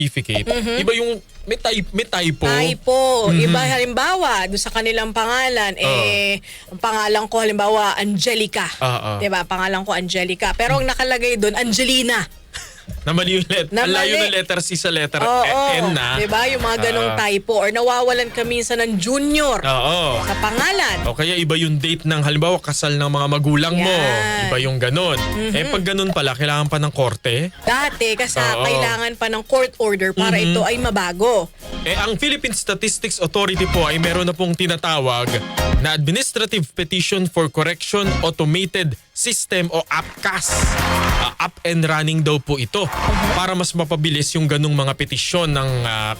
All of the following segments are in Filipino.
certificate. Iba yung may typo. Typo. Iba halimbawa, doon sa kanilang pangalan, ang pangalan ko halimbawa, Angelica. Diba? Pangalan ko Angelica. Pero ang nakalagay doon, Angelina. Na mali yung Na ang layo mali. ng letter C sa letter Oo. N na. Diba? Yung mga ganong typo. Or nawawalan ka minsan ng junior Oo. sa pangalan. O kaya iba yung date ng halimbawa kasal ng mga magulang mo. Yan. Iba yung ganon. Pag ganon pala, kailangan pa ng korte. Dati, kasi Oo. kailangan pa ng court order para ito ay mabago. Ang Philippine Statistics Authority po ay meron na pong tinatawag na Administrative Petition for Correction Automated System o APCAS. Up and running daw po ito para mas mapabilis yung ganung mga petisyon ng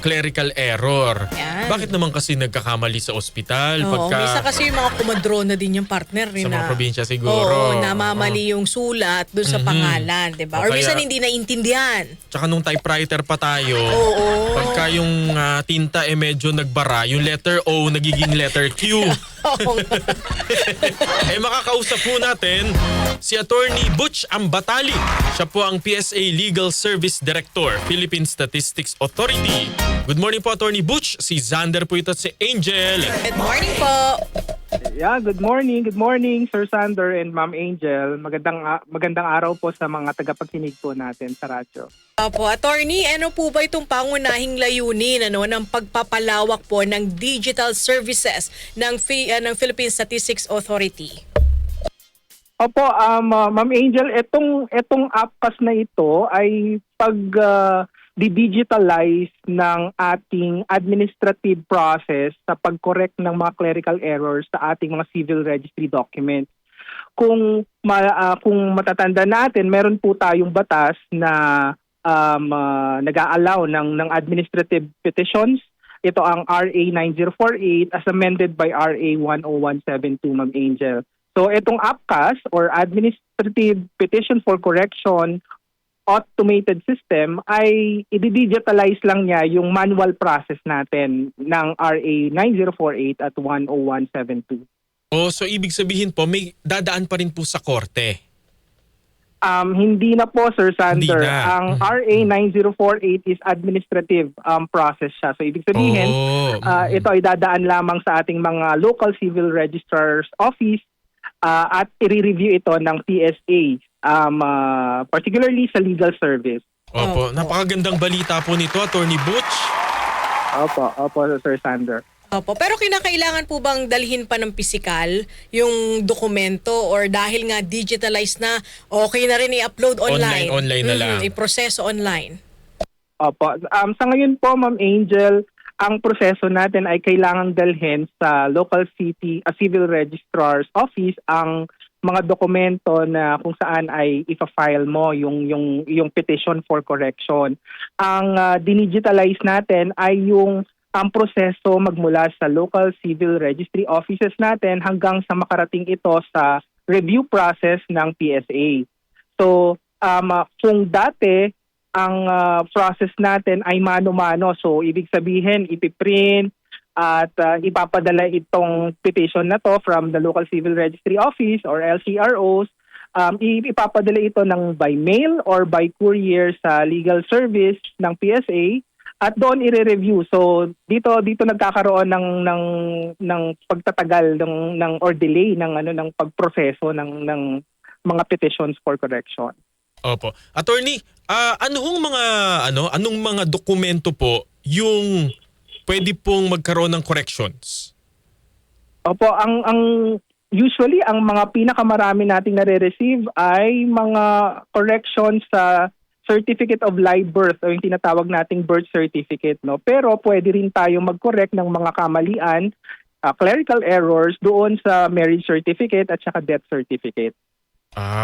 clerical error. Yan. Bakit naman kasi nagkakamali sa ospital? Oo, minsan kasi yung mga kumadrona din yung partner Sa mga probinsya siguro. Oo, namamali yung sulat dun sa pangalan, diba? O Or kaya- minsan hindi naintindihan. Tsaka nung typewriter pa tayo, Oo. pagka yung tinta medyo nagbara, yung letter O nagiging letter Q. Oo. Makakausap po natin si Attorney Butch Ambatali. Siya po ang PSA Legal Service Director, Philippine Statistics Authority. Good morning po, Attorney Butch. Si Xander po ito at si Angel. Good morning po. Yeah, good morning. Good morning, Sir Sander and Ma'am Angel. Magandang araw po sa mga tagapakinig po natin sa radyo. Opo, attorney, ano po ba itong pangunahing layunin ng pagpapalawak po ng digital services ng Philippine Statistics Authority? Opo, Ma'am Angel, etong APCAS na ito ay di-digitalize ng ating administrative process sa pag-correct ng mga clerical errors sa ating mga civil registry documents. Kung matatanda natin, meron po tayong batas na nag-a-allow ng administrative petitions. Ito ang RA 9048 as amended by RA 10172, Ma'am Angel. So itong APCAS or Administrative Petition for Correction Automated System ay i-digitalize lang niya yung manual process natin ng RA 9048 at 10172. So ibig sabihin po, may dadaan pa rin po sa korte. Hindi na po, Sir Sander. Hindi na. Ang RA 9048 is administrative process siya. So ibig sabihin, ito ay dadaan lamang sa ating mga local civil registrar's office at i-review ito ng PSA, particularly sa legal service. Opo, napakagandang balita po nito, Attorney Butch. Opo, Sir Sander. Opo, pero kinakailangan po bang dalhin pa ng pisikal yung dokumento or dahil nga digitalized na, okay na rin i-upload online? Online na lang. I-proseso online. Opo. Sa ngayon po, Ma'am Angel, ang proseso natin ay kailangang dalhin sa local civil registrar's office ang mga dokumento na kung saan ay ipa-file mo yung petition for correction. Ang dinigitalize natin ay yung ang proseso magmula sa local civil registry offices natin hanggang sa makarating ito sa review process ng PSA. So, kung dati ang process natin ay mano-mano, so ibig sabihin ipiprint at ipapadala itong petition na to from the local civil registry office or LCROs, ipapadala ito ng by mail or by courier sa legal service ng PSA at doon i-review. So dito nagkakaroon ng pagtatagal ng or delay ng pagproseso ng mga petitions for correction. Opo. Attorney, anong mga dokumento po yung pwede pong magkaroon ng corrections? Opo, usually ang mga pinakamarami nating nare-receive ay mga corrections sa Certificate of Live Birth o yung tinatawag nating birth certificate, no. Pero pwede rin tayong mag-correct ng mga kamalian, clerical errors doon sa marriage certificate at saka death certificate.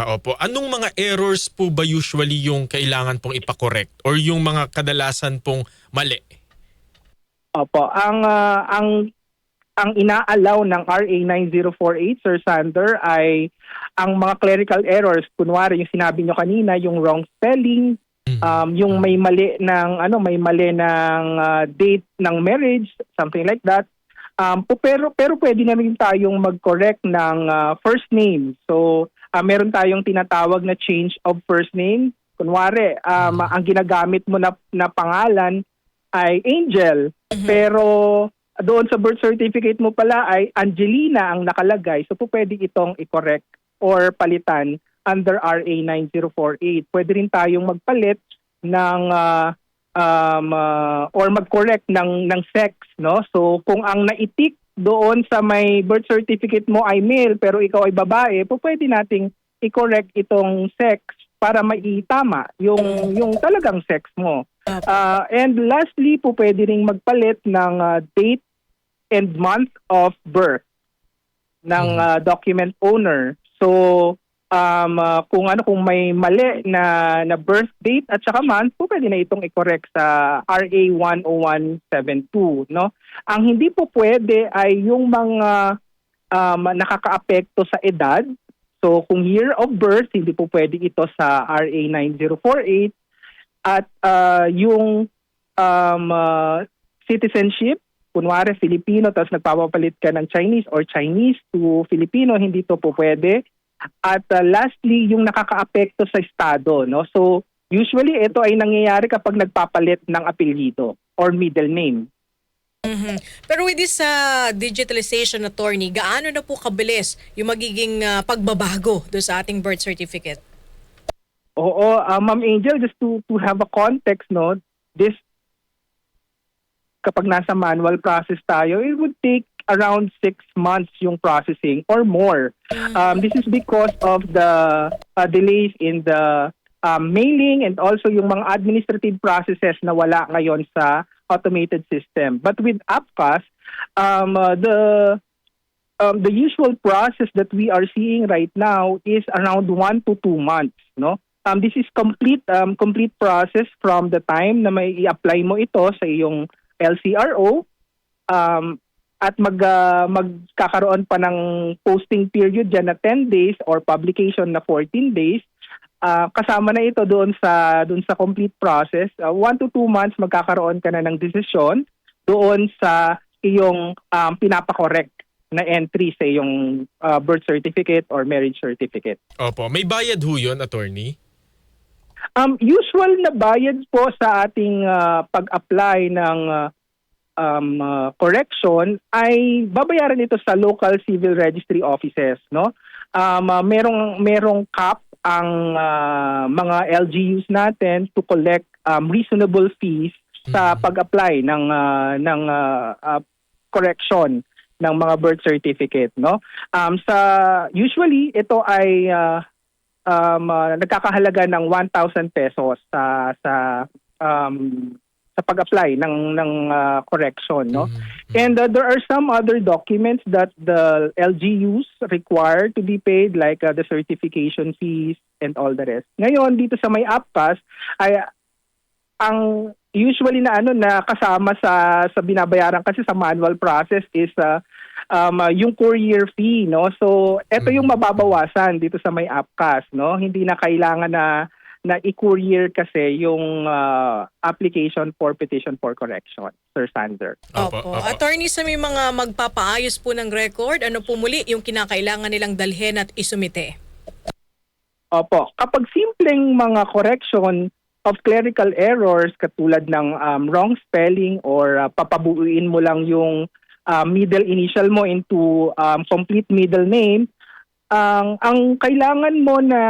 Opo. Anong mga errors po ba usually yung kailangan pong ipakorek or yung mga kadalasan pong mali? Opo, ang ina-allow ng RA 9048, Sir Sander, ay ang mga clerical errors, kunwari yung sinabi nyo kanina, yung wrong spelling, yung may mali ng date ng marriage, something like that. Pero pwede na rin tayong mag-correct ng first name. So meron tayong tinatawag na change of first name Kunwari, ang ginagamit mo na pangalan ay Angel, pero doon sa birth certificate mo pala ay Angelina ang nakalagay. So po pwede itong i-correct or palitan under RA 9048. Pwede rin tayong magpalit ng or mag-correct ng sex, no? So kung ang naitik doon sa may birth certificate mo ay male pero ikaw ay babae, po pwede nating i-correct itong sex para maitama yung talagang sex mo. And lastly po pwede ring magpalit ng date and month of birth ng document owner. So kung may mali na birth date at saka month, po pwede na itong i-correct sa RA 10172, no? Ang hindi po pwede ay yung mga nakakaapekto sa edad. So kung year of birth, hindi po pwede ito sa RA 9048 at yung citizenship, kunwari Filipino tapos nagpapapalit ka ng Chinese or Chinese to Filipino, hindi to po pwede. At lastly, yung nakakaapekto sa estado, no? So usually ito ay nangyayari kapag nagpapalit ng apelyido or middle name. Pero with this digitalization, attorney, gaano na po kabilis yung magiging pagbabago do sa ating birth certificate? Oo, Ma'am Angel, just to have a context, no, this kapag nasa manual process tayo, it would take around 6 months yung processing or more. This is because of the delays in the mailing and also yung mga administrative processes na wala ngayon sa automated system. But with APCAS, the usual process that we are seeing right now is around 1 to 2 months, no? This is complete process from the time na may i-apply mo ito sa iyong LCRO at magkakaroon pa ng posting period dyan na 10 days or publication na 14 days. Kasama na ito doon sa complete process. 1 to 2 months magkakaroon ka na ng desisyon doon sa iyong pinapakorek na entry sa iyong birth certificate or marriage certificate. Opo, may bayad ho yun, attorney? Usual na bayad po sa ating pag-apply ng correction ay babayaran ito sa local civil registry offices, no? Merong cap ang mga LGUs natin to collect reasonable fees sa pag-apply ng correction ng mga birth certificate, no? Usually ito ay nagkakahalaga ng 1,000 pesos sa pag-apply ng correction, no? And there are some other documents that the LGUs require to be paid, like the certification fees and all the rest. Ngayon dito sa may APCAS ay ang usually na kasama sa binabayaran kasi sa manual process is yung courier fee, no? So ito yung mababawasan dito sa may APCAS, no? Hindi na kailangan na i-courier kasi yung application for petition for correction, Sir Sander. Opo. Attorney, sa may mga magpapaayos po ng record, ano po muli yung kinakailangan nilang dalhin at isumite? Opo. Kapag simpleng mga correction of clerical errors katulad ng wrong spelling or papabuuin mo lang yung middle initial mo into complete middle name, ang kailangan mo na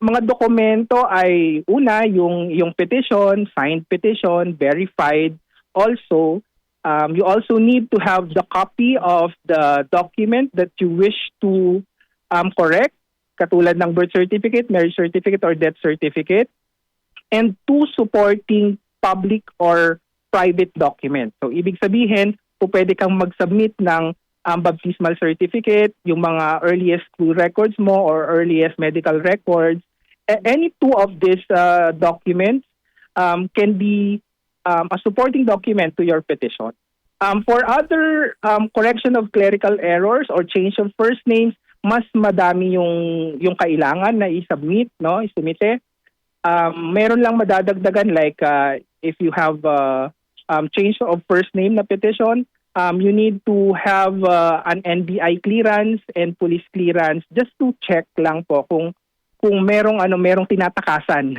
mga dokumento ay una yung petition, signed petition, verified. Also, you also need to have the copy of the document that you wish to correct, katulad ng birth certificate, marriage certificate, or death certificate, and 2 supporting public or private documents. So, ibig sabihin, pwede kang mag-submit ng baptismal certificate, yung mga earliest school records mo or earliest medical records. Any 2 of these documents can be a supporting document to your petition. For other correction of clerical errors or change of first names, mas madami yung kailangan na i-submit, no? Isumite. Meron lang madadagdagan like if you have change of first name na petition, you need to have an NBI clearance and police clearance just to check lang po kung kung merong tinatakasan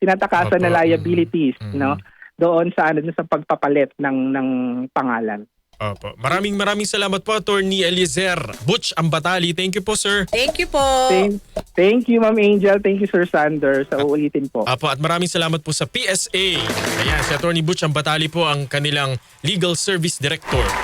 tinatakasan na liabilities, no, doon sa sa pagpapalit ng pangalan. Opo. Maraming salamat po, Attorney Eliezer Butch Ambatali. Thank you po, sir. Thank you po. Thank you, Ma'am Angel. Thank you, Sir Sander. Sa uulitin po. Apo, at maraming salamat po sa PSA. Ayan, si Attorney Butch Ambatali po ang kanilang Legal Service Director.